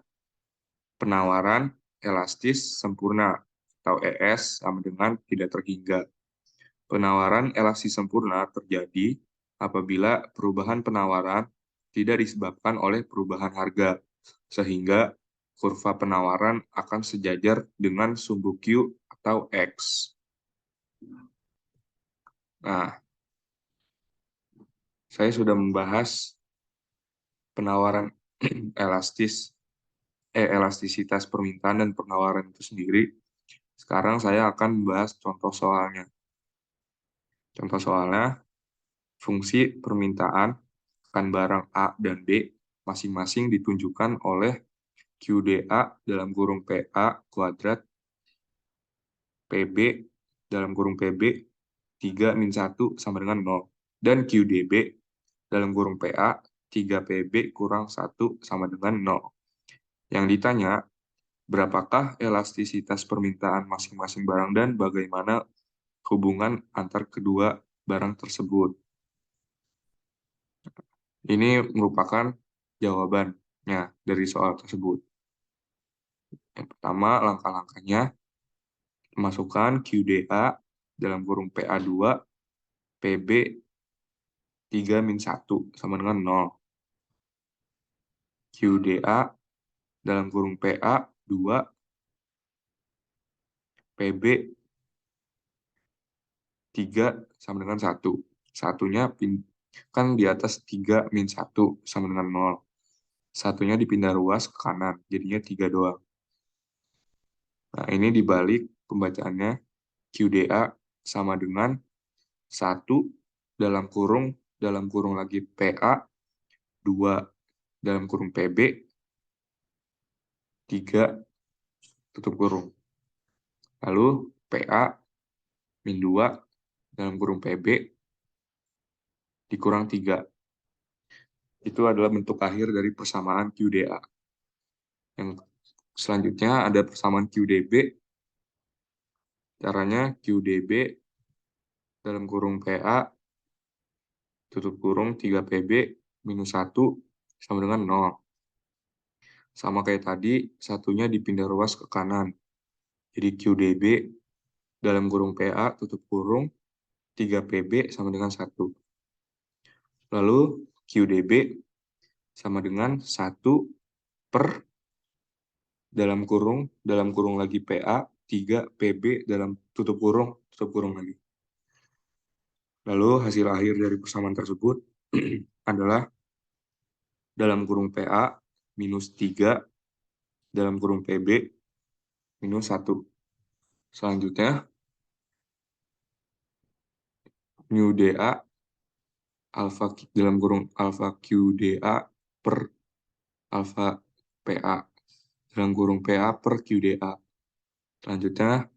penawaran elastis sempurna atau ES sama dengan tidak terhingga. Penawaran elastis sempurna terjadi apabila perubahan penawaran tidak disebabkan oleh perubahan harga, sehingga kurva penawaran akan sejajar dengan sumbu Q atau X. Nah, saya sudah membahas penawaran elastisitas permintaan dan penawaran itu sendiri. Sekarang saya akan membahas contoh soalnya. Contoh soalnya, fungsi permintaan akan barang A dan B masing-masing ditunjukkan oleh QDA dalam kurung PA kuadrat PB dalam kurung PB 3-1 sama dengan 0. Dan QDB dalam kurung PA 3PB kurang 1 sama dengan 0. Yang ditanya, berapakah elastisitas permintaan masing-masing barang dan bagaimana hubungan antar kedua barang tersebut. Ini merupakan jawabannya dari soal tersebut. Yang pertama, langkah-langkahnya, masukkan QDA dalam kurung PA2, PB 3-1 sama dengan 0. QDA dalam kurung PA 2, PB 3 sama dengan 1. Satunya kan di atas 3-1 sama dengan 0. Satunya dipindah ruas ke kanan, jadinya 3 doang. Nah, ini dibalik pembacaannya, QDA sama dengan 1 dalam kurung lagi PA, 2 dalam kurung PB, 3 tutup kurung. Lalu PA min 2 dalam kurung PB dikurang 3. Itu adalah bentuk akhir dari persamaan QDA. Yang selanjutnya ada persamaan QDB. Caranya QDB dalam kurung PA tutup kurung 3PB minus 1 sama dengan 0. Sama kayak tadi, satunya dipindah ruas ke kanan. Jadi QDB dalam kurung PA tutup kurung 3PB sama dengan 1. Lalu QDB sama dengan 1 per dalam kurung lagi PA, 3 PB dalam tutup kurung lagi. Lalu hasil akhir dari persamaan tersebut adalah dalam kurung PA minus 3 dalam kurung PB minus 1. Selanjutnya, mu DA alfa dalam kurung alfa QDA per alfa PA dalam kurung PA per QDA. Selanjutnya,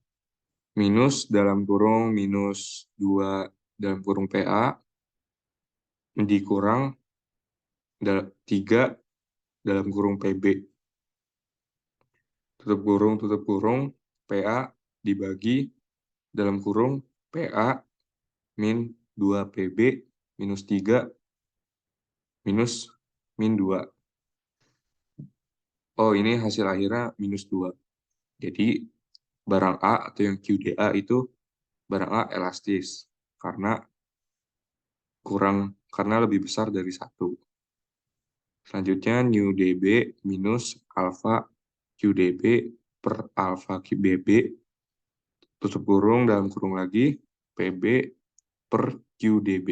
minus dalam kurung minus 2 dalam kurung PA dikurang 3 dalam kurung PB. Tutup kurung, PA dibagi dalam kurung PA min 2 PB minus 3 minus min 2. Oh, ini hasil akhirnya minus 2. Jadi, barang A atau yang QDA itu barang A elastis karena lebih besar dari 1. Selanjutnya, nu DB minus alfa QDB per alfa QBB tutup kurung dalam kurung lagi PB per QDB.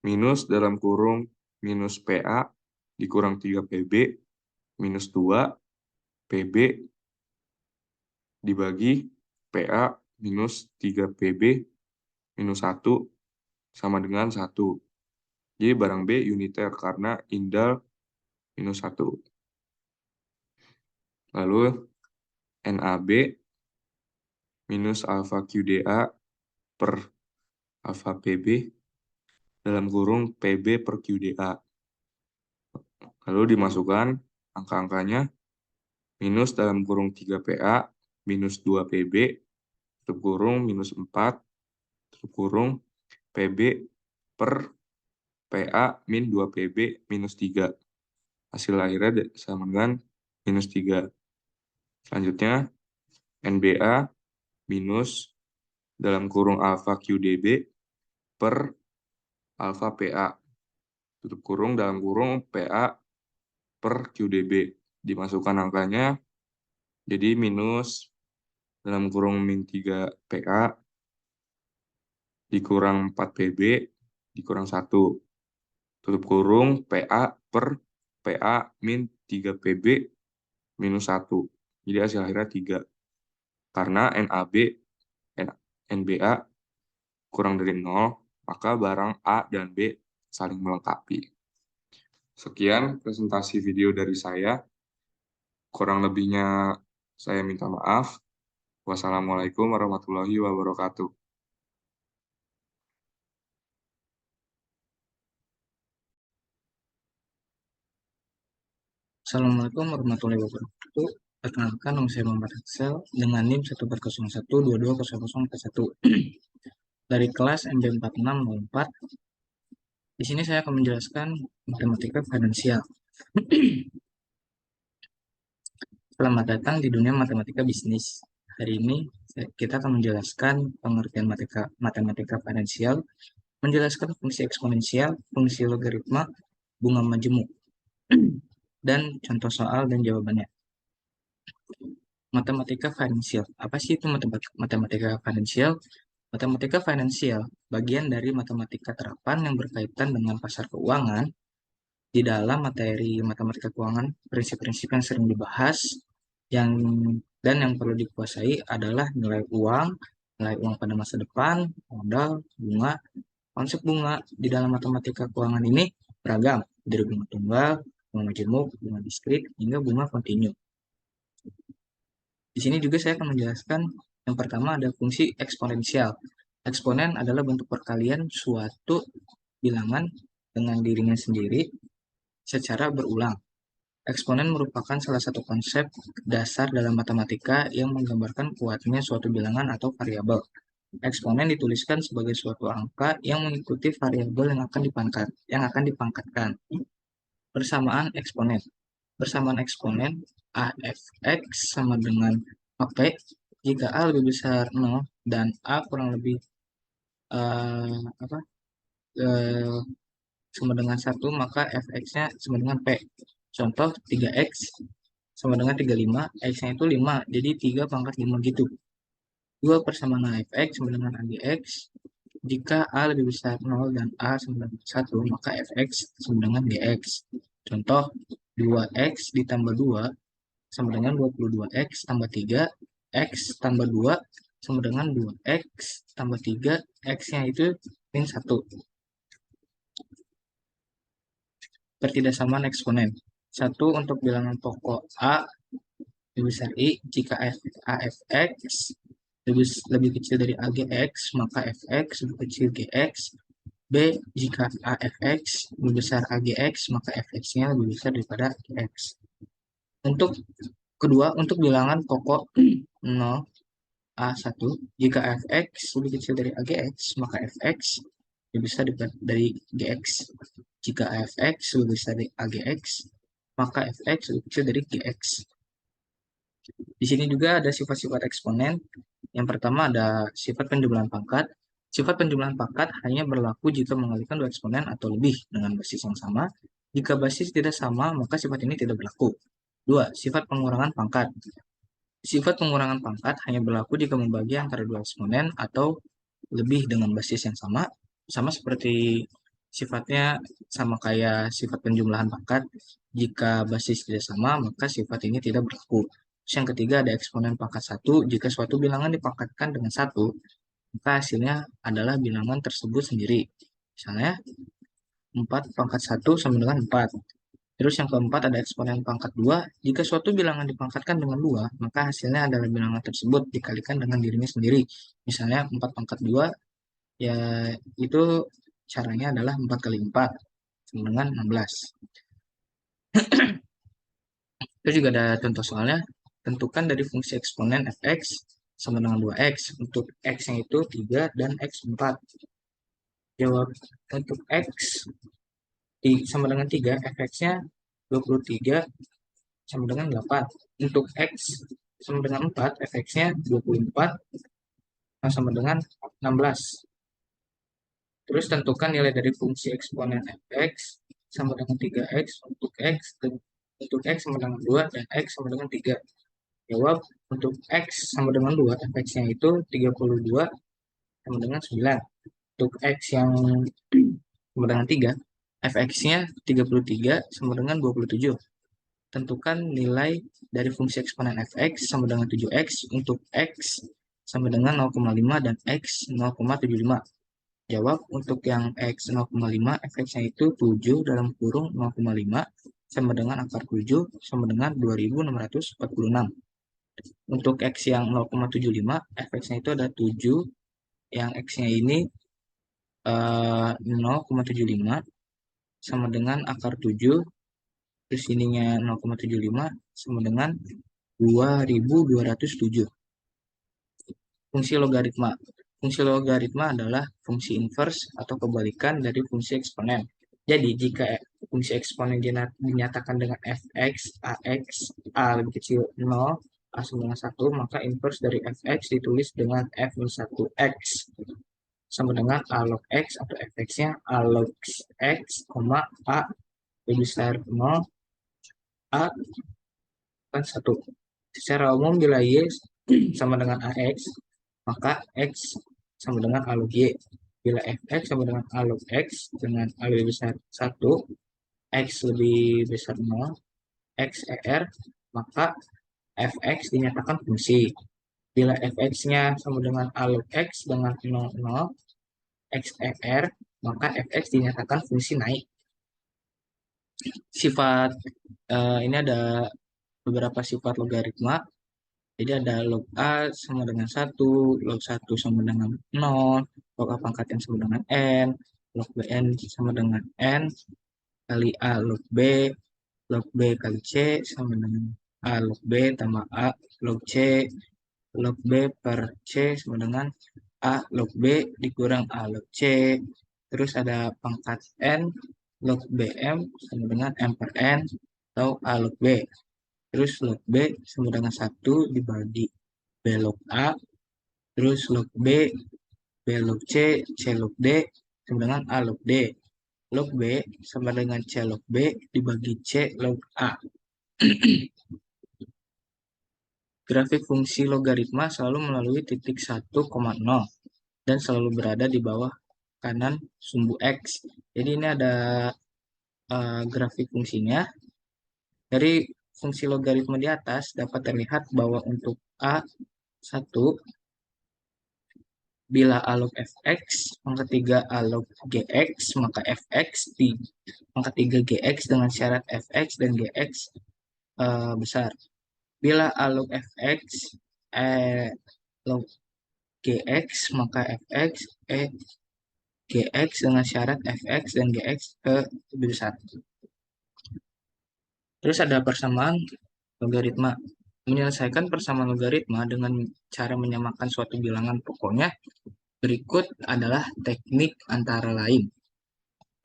Minus dalam kurung minus PA dikurang 3 PB minus 2 PB dibagi PA minus 3 PB minus 1 sama dengan 1. Jadi barang B uniter karena indal minus 1. Lalu NAB minus alfa QDA per alfa PB dalam kurung PB per QDA. Lalu dimasukkan angka-angkanya minus dalam kurung 3 PA minus 2 PB tutup kurung minus 4 tutup kurung PB per PA min 2 PB minus 3. Hasil akhirnya sama dengan minus 3. Selanjutnya, NBA minus dalam kurung alfa QDB per alfa PA. Tutup kurung dalam kurung PA per QDB. Dimasukkan angkanya, jadi minus dalam kurung min 3 PA dikurang 4 PB dikurang 1. Tutup kurung PA per PA min 3 PB minus 1. Jadi hasil akhirnya 3. Karena NBA kurang dari 0, maka barang A dan B saling melengkapi. Sekian presentasi video dari saya. Kurang lebihnya saya minta maaf. Wassalamualaikum warahmatullahi wabarakatuh. Assalamualaikum warahmatullahi wabarakatuh. Perkenalkan, nama saya Muhammad Axel dengan NIM 140122041 dari kelas MB4604. Di sini saya akan menjelaskan matematika finansial. Selamat datang di dunia matematika bisnis. Hari ini kita akan menjelaskan pengertian matematika finansial, menjelaskan fungsi eksponensial, fungsi logaritma, bunga majemuk, dan contoh soal dan jawabannya. Matematika finansial. Apa sih itu matematika finansial? Matematika finansial bagian dari matematika terapan yang berkaitan dengan pasar keuangan. Di dalam materi matematika keuangan, prinsip-prinsip yang sering dibahas dan yang perlu dikuasai adalah nilai uang pada masa depan, modal, bunga. Konsep bunga di dalam matematika keuangan ini beragam, dari bunga tunggal, bunga majemuk, bunga diskrit, hingga bunga kontinu. Di sini juga saya akan menjelaskan yang pertama ada fungsi eksponensial. Eksponen adalah bentuk perkalian suatu bilangan dengan dirinya sendiri secara berulang. Eksponen merupakan salah satu konsep dasar dalam matematika yang menggambarkan kuatnya suatu bilangan atau variabel. Eksponen dituliskan sebagai suatu angka yang mengikuti variabel yang akan dipangkatkan. Persamaan eksponen. Persamaan eksponen AFX sama dengan AP jika A lebih besar 0 dan A kurang lebih sama dengan 1, maka fx-nya sama dengan P. Contoh 3x sama dengan 35, x-nya itu 5, jadi 3 pangkat 5 gitu. 2 persamaan fx sama dengan agx. Jika a lebih besar 0 dan a sama dengan 1, maka fx sama dengan gx. Contoh 2x ditambah 2 sama dengan 22x tambah 3, x tambah 2 sama dengan 2x tambah 3, x-nya itu min 1. Pertidaksamaan eksponen. 1 untuk bilangan pokok a lebih besar i jika afx lebih kecil dari agx, maka fx lebih kecil gx. B, jika afx lebih besar agx, maka fx-nya lebih besar daripada gx. Untuk kedua, untuk bilangan pokok 0 A1, jika fx lebih kecil dari agx, maka fx lebih besar dari gx. Jika fx lebih besar dari agx, maka fx lebih kecil dari gx. Di sini juga ada sifat-sifat eksponen. Yang pertama ada sifat penjumlahan pangkat. Sifat penjumlahan pangkat hanya berlaku jika mengalihkan dua eksponen atau lebih dengan basis yang sama. Jika basis tidak sama, maka sifat ini tidak berlaku. 2. Sifat pengurangan pangkat. Sifat pengurangan pangkat hanya berlaku jika membagi antara dua eksponen atau lebih dengan basis yang sama. Sama seperti sifatnya sama kayak sifat penjumlahan pangkat. Jika basis tidak sama, maka sifat ini tidak berlaku. Terus yang ketiga ada eksponen pangkat 1. Jika suatu bilangan dipangkatkan dengan 1, maka hasilnya adalah bilangan tersebut sendiri. Misalnya 4 pangkat 1 sama dengan 4. Terus yang keempat ada eksponen pangkat 2. Jika suatu bilangan dipangkatkan dengan 2, maka hasilnya adalah bilangan tersebut dikalikan dengan dirinya sendiri. Misalnya 4 pangkat 2, ya itu caranya adalah 4 kali 4 sama dengan 16. Terus juga ada contoh soalnya, tentukan dari fungsi eksponen fx sama dengan 2x. Untuk x-nya itu 3 dan x 4. Jawab untuk x sama dengan 3, fx-nya 23 sama dengan 8. Untuk x sama dengan 4, fx-nya 24 sama dengan 16. Terus tentukan nilai dari fungsi eksponen fx sama dengan 3x untuk x, dan untuk x sama dengan 2 dan x sama dengan 3. Jawab untuk x sama dengan 2, fx-nya itu 32 sama dengan 9. Untuk x yang sama dengan 3, fx-nya 33 sama dengan 27. Tentukan nilai dari fungsi eksponen fx sama dengan 7x untuk x sama dengan 0,5 dan x 0,75. Jawab untuk yang x 0,5, fx-nya itu 7 dalam kurung 0,5 sama dengan akar 7 sama dengan 2646. Untuk x yang 0,75, fx-nya itu ada 7, yang x-nya ini 0,75 sama dengan akar 7, terus ininya 0,75 sama dengan 2207. Fungsi logaritma. Fungsi logaritma adalah fungsi inverse atau kebalikan dari fungsi eksponen. Jadi, jika fungsi eksponen dinyatakan dengan fx, ax, a lebih kecil 0, a sama dengan 1, maka inverse dari fx ditulis dengan f min 1x sama dengan a log x atau fx-nya a log x, a lebih besar 0, a kan 1. Secara umum bila y sama dengan ax, maka x sama dengan a log y. Bila fx sama dengan a log x dengan a lebih besar 1, x lebih besar 0, x er, maka fx dinyatakan fungsi. Bila fx-nya sama dengan a log x dengan 0, x er, maka fx dinyatakan fungsi naik. Sifat ini ada beberapa sifat logaritma. Jadi ada log A sama dengan 1, log 1 sama dengan 0, log A pangkat n sama dengan n, log Bn sama dengan n, kali A log B kali C sama dengan A log B tambah A log C, log B per C sama dengan A log B dikurang A log C. Terus ada pangkat n, log Bm sama dengan M per n, atau A log B. Terus log B sama dengan 1 dibagi B log A. Terus log B log C log D sama dengan A log D. log B sama dengan C log B dibagi C log A. Grafik fungsi logaritma selalu melalui titik 1,0 dan selalu berada di bawah kanan sumbu X. Jadi ini ada grafik fungsinya. Dari fungsi logaritma di atas dapat terlihat bahwa untuk A1, bila A log fx, maka 3 A log gx, maka fx di maka 3 gx dengan syarat fx dan gx besar. Bila A log fx log gx, maka fx gx dengan syarat fx dan gx lebih besar. Terus ada persamaan logaritma. Menyelesaikan persamaan logaritma dengan cara menyamakan suatu bilangan pokoknya berikut adalah teknik antara lain.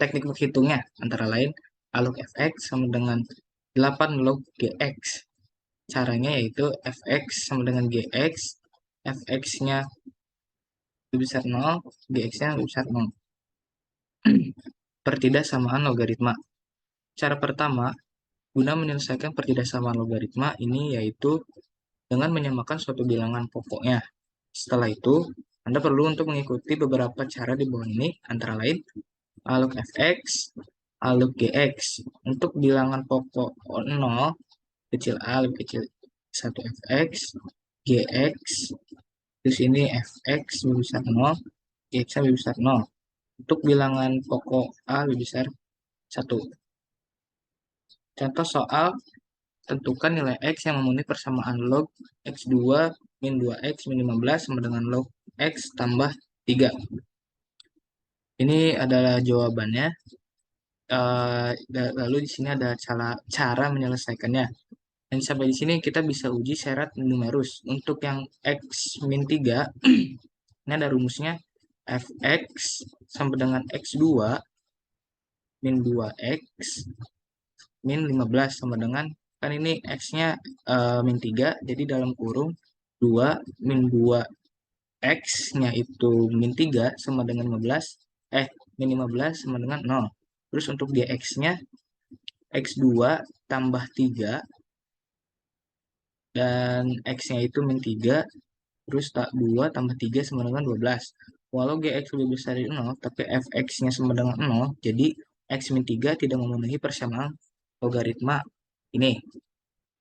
Teknik menghitungnya antara lain A log fx sama dengan 8 log gx. Caranya yaitu fx sama dengan gx, fx-nya lebih besar 0, gx-nya lebih besar 0. Pertidaksamaan logaritma. Cara pertama, guna menyelesaikan pertidaksamaan logaritma ini yaitu dengan menyamakan suatu bilangan pokoknya. Setelah itu, Anda perlu untuk mengikuti beberapa cara di bawah ini, antara lain A log fx, A log gx. Untuk bilangan pokok 0, kecil a lebih kecil 1 fx, gx, terus ini fx lebih besar 0, gx lebih besar 0. Untuk bilangan pokok a lebih besar 1. Contoh soal, tentukan nilai x yang memenuhi persamaan log x2 min 2x min 15 sama dengan log x tambah 3. Ini adalah jawabannya. Lalu di sini ada cara menyelesaikannya. Dan sampai di sini kita bisa uji syarat numerus. Untuk yang x min 3, ini ada rumusnya fx sama dengan x2 min 2x min 15 sama dengan, kan ini x-nya min 3, jadi dalam kurung 2 min 2 x-nya itu min 3 sama dengan 15, min 15 sama dengan 0. Terus untuk dx-nya x2 tambah 3 dan x-nya itu min 3, terus 2 tambah 3 sama dengan 12. Walau gx lebih besar dari 0, tapi fx-nya sama dengan 0, jadi x min 3 tidak memenuhi persamaan logaritma ini.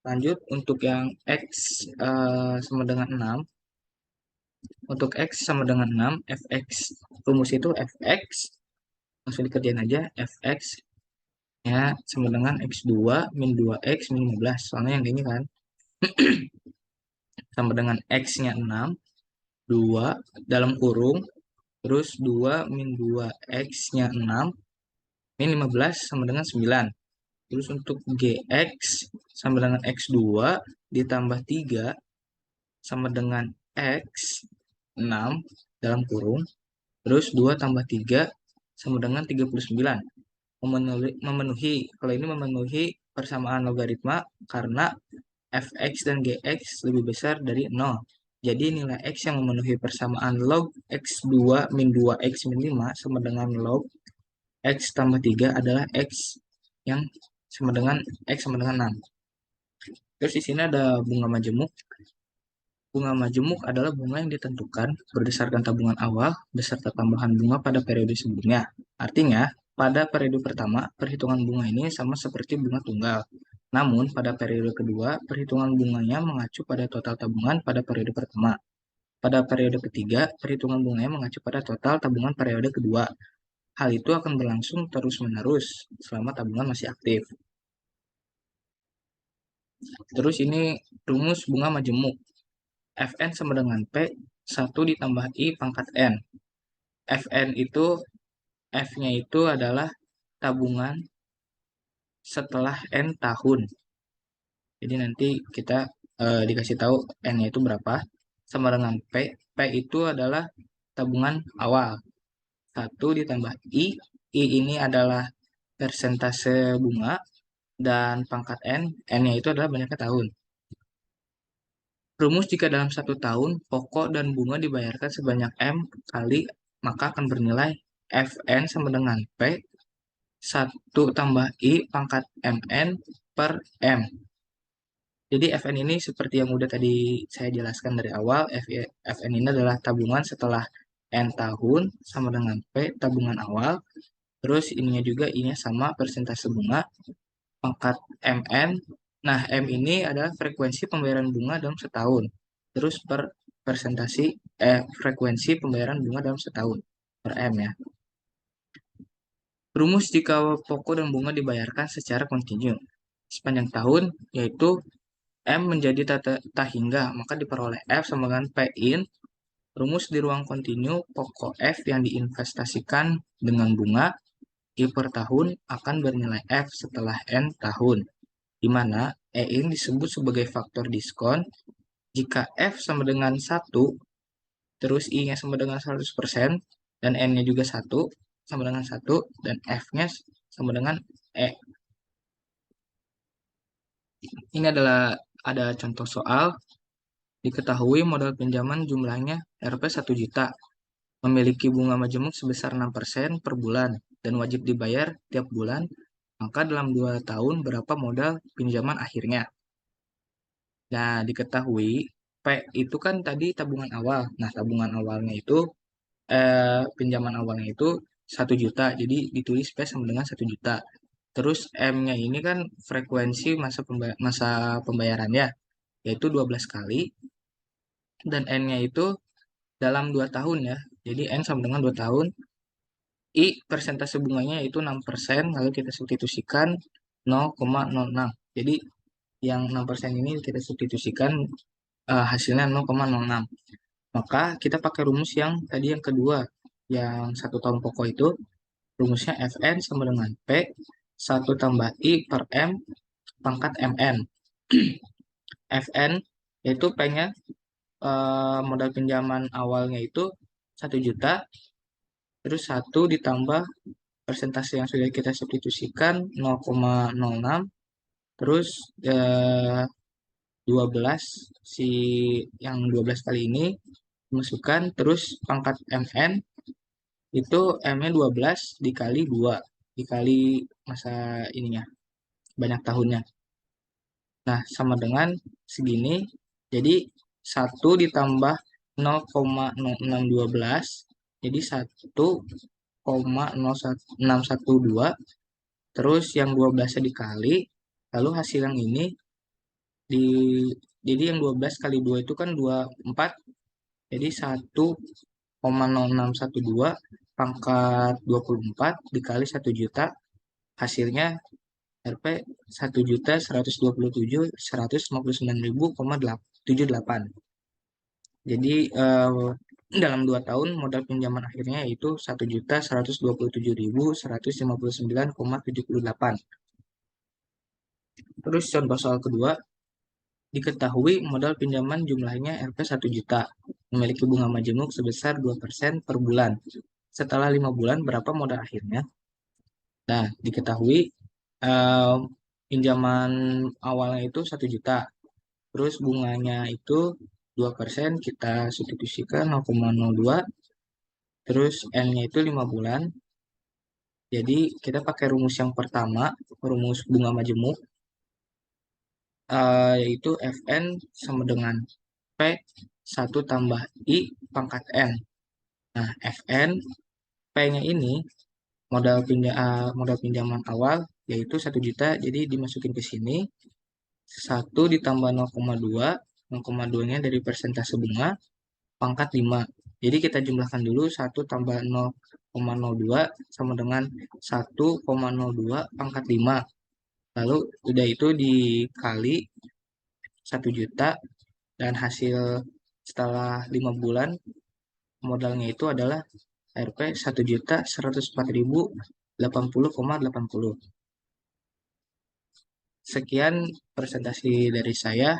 Lanjut untuk yang x sama dengan 6. Untuk x sama dengan 6, fx, rumus itu fx, langsung dikerjain aja, fx ya sama dengan x2 min 2x min 15, soalnya yang ini kan, sama dengan x-nya 6, 2 dalam kurung, terus 2 min 2x-nya 6, min 15 sama dengan 9. Terus untuk gx sama dengan x2 ditambah 3 sama dengan x 6 dalam kurung, terus 2 tambah 3 sama dengan 39. Memenuhi, kalau ini memenuhi persamaan logaritma karena fx dan gx lebih besar dari 0. Jadi nilai x yang memenuhi persamaan log x2 min 2x min 5 sama dengan log x tambah 3 adalah x yang sama dengan x sama dengan 6. Terus di sini ada bunga majemuk. Bunga majemuk adalah bunga yang ditentukan berdasarkan tabungan awal beserta tambahan bunga pada periode sebelumnya. Artinya, pada periode pertama, perhitungan bunga ini sama seperti bunga tunggal. Namun, pada periode kedua, perhitungan bunganya mengacu pada total tabungan pada periode pertama. Pada periode ketiga, perhitungan bunganya mengacu pada total tabungan periode kedua. Hal itu akan berlangsung terus-menerus selama tabungan masih aktif. Terus ini rumus bunga majemuk. Fn sama dengan P, 1 ditambah I pangkat N. Fn itu, F-nya itu adalah tabungan setelah N tahun. Jadi nanti kita dikasih tahu N-nya itu berapa. Sama dengan P, P itu adalah tabungan awal. 1 ditambah I ini adalah persentase bunga, dan pangkat N, N-nya itu adalah banyaknya tahun. Rumus jika dalam 1 tahun, pokok dan bunga dibayarkan sebanyak M kali, maka akan bernilai Fn sama dengan P 1 tambah I pangkat MN per M. Jadi Fn ini seperti yang udah tadi saya jelaskan dari awal, Fn ini adalah tabungan setelah N tahun sama dengan P tabungan awal. Terus ininya juga ini sama persentase bunga pangkat MN. Nah, M ini adalah frekuensi pembayaran bunga dalam setahun. Terus frekuensi pembayaran bunga dalam setahun per M ya. Rumus jika pokok dan bunga dibayarkan secara kontinu sepanjang tahun, yaitu M menjadi tak hingga, maka diperoleh F sama dengan P in. Rumus di ruang kontinu, pokok F yang diinvestasikan dengan bunga I per tahun akan bernilai F setelah N tahun, di mana E in disebut sebagai faktor diskon jika F sama dengan 1, terus I-nya sama dengan 100%, dan N-nya juga 1, sama dengan 1, dan F-nya sama dengan E. Ini ada contoh soal. Diketahui modal pinjaman jumlahnya Rp 1 juta, memiliki bunga majemuk sebesar 6% per bulan, dan wajib dibayar tiap bulan, maka dalam 2 tahun berapa modal pinjaman akhirnya? Nah, diketahui P itu kan tadi tabungan awal. Nah, tabungan awalnya itu, pinjaman awalnya itu 1 juta, jadi ditulis P sama dengan 1 juta. Terus M-nya ini kan frekuensi masa pembayarannya, yaitu 12 kali, dan N-nya itu dalam 2 tahun ya. Jadi N sama dengan 2 tahun. I persentase bunganya itu 6%, lalu kita substitusikan 0,06. Jadi yang 6% ini kita substitusikan, hasilnya 0,06. Maka kita pakai rumus yang tadi yang kedua, yang 1 tahun pokok itu, rumusnya Fn sama dengan P 1 tambah I per M pangkat MN. Fn yaitu P-nya, modal pinjaman awalnya itu 1 juta, terus 1 ditambah persentase yang sudah kita substitusikan 0,06, terus 12, si yang 12 kali ini masukkan, terus pangkat MN itu M-nya 12 dikali 2 dikali masa ininya, banyak tahunnya. Nah, sama dengan segini. Jadi 1 ditambah 0,0612, jadi 1,0612, terus yang 12-nya dikali, lalu hasil yang ini di jadi yang 12 kali 2 itu kan 24, jadi 1,0612 pangkat 24 dikali 1 juta, hasilnya Rp 1.127.159.000,78. Jadi dalam 2 tahun modal pinjaman akhirnya yaitu 1.127.159,78. Terus contoh soal kedua, diketahui modal pinjaman jumlahnya Rp 1 juta, memiliki bunga majemuk sebesar 2% per bulan. Setelah 5 bulan berapa modal akhirnya? Nah, diketahui pinjaman awalnya itu 1 juta, terus bunganya itu 2%, kita substitusikan 0,02, terus N-nya itu 5 bulan. Jadi kita pakai rumus yang pertama, rumus bunga majemuk, yaitu Fn sama dengan P 1 tambah I pangkat N. Nah, Fn, P-nya ini modal pinjaman awal yaitu 1 juta, jadi dimasukin ke sini. 1 ditambah 0,2, 0,2-nya dari persentase bunga, pangkat 5. Jadi kita jumlahkan dulu, 1 tambah 0,02 sama dengan 1,02 pangkat 5. Lalu udah itu dikali 1 juta, dan hasil setelah 5 bulan modalnya itu adalah Rp 1.104.080,80. Sekian presentasi dari saya.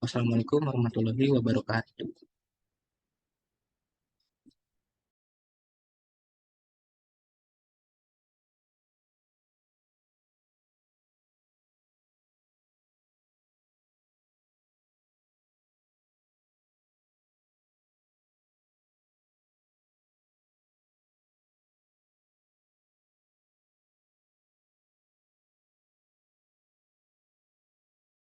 Wassalamualaikum warahmatullahi wabarakatuh.